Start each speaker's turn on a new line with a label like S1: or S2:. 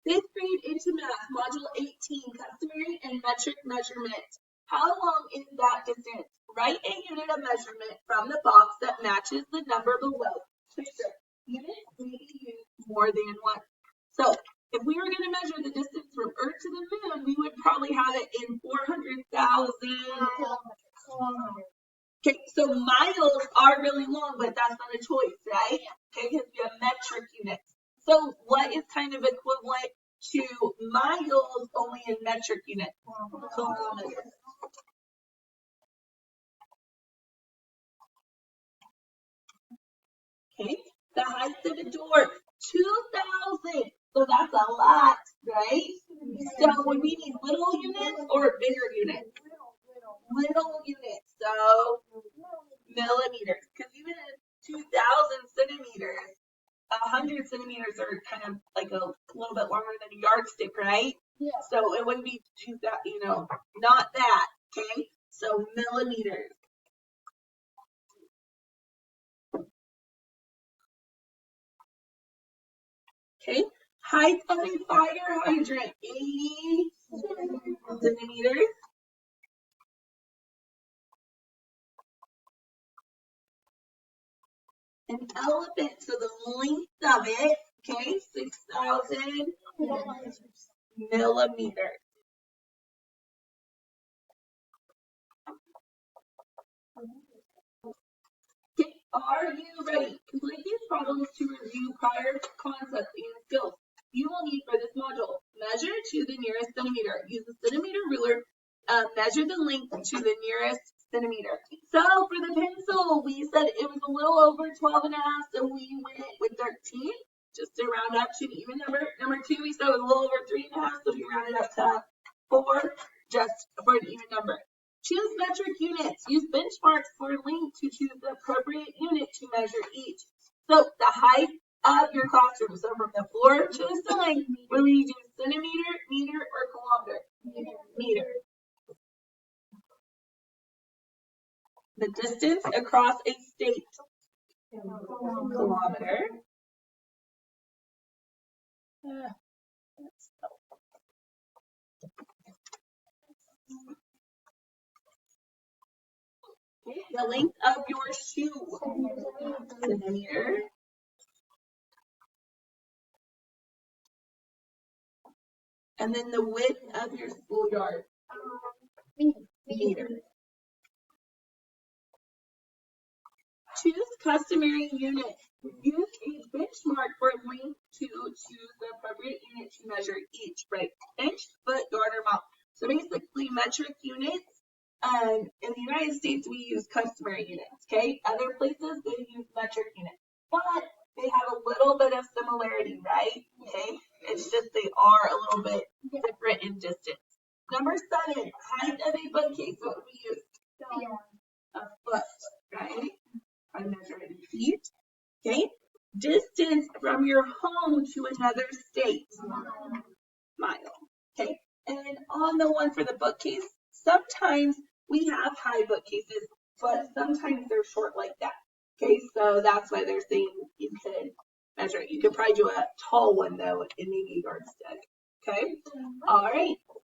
S1: Fifth grade into math, module 18, customary and metric measurement. How long is that distance? Write a unit of measurement from the box that matches the number below. Units may be used more than once. So if we were going to measure the distance from Earth to the moon, we would probably have it in 400,000 kilometers. Okay, so miles are really long, but that's not a choice, right? Okay, because we have metric units. So what is kind of equivalent to miles only in metric units? Kilometers. Okay, the height of a door, 2,000. So that's a lot, right? So would we need little units or bigger units? Little units, so millimeters. Because even 2,000 centimeters, 100 centimeters are kind of like a little bit longer than a yardstick, right? Yeah. So it wouldn't be not that, okay? So millimeters. Okay, height of a fire hydrant, 80 centimeters. An elephant, so the length of it, okay, 6,000 millimeters. Okay, are you ready? Complete these problems to review prior concepts and skills you will need for this module. Measure to the nearest centimeter. Use the centimeter ruler. Measure the length to the nearest centimeter. So for the pencil, we said it was a little over 12 and a half, so we went with 13, just to round up to an even number. Number 2, we said it was a little over 3 and a half, so we rounded up to 4, just for an even number. Choose metric units. Use benchmarks for length to choose the appropriate unit to measure each. So the height of your classroom, so from the floor to the ceiling, will we do centimeter, meter, or kilometer? Meter. The distance across a state, kilometer. The length of your shoe, centimeter. And then the width of your schoolyard, meter. Choose customary unit. Use a benchmark for length to choose the appropriate unit to measure each, right? Inch, foot, yard, or mile. So basically metric units. In the United States, we use customary units, okay? Other places, they use metric units. But they have a little bit of similarity, right? Okay? It's just they are a little bit different in distance. Number 7, height of a bookcase. What would we use? A foot, right? I measure it in feet. Okay? Distance from your home to another state. Mile. Okay? And on the one for the bookcase, sometimes we have high bookcases, but sometimes they're short like that. Okay, so that's why they're saying you could measure it. You could probably do a tall one though, and maybe a yardstick. Okay, all right.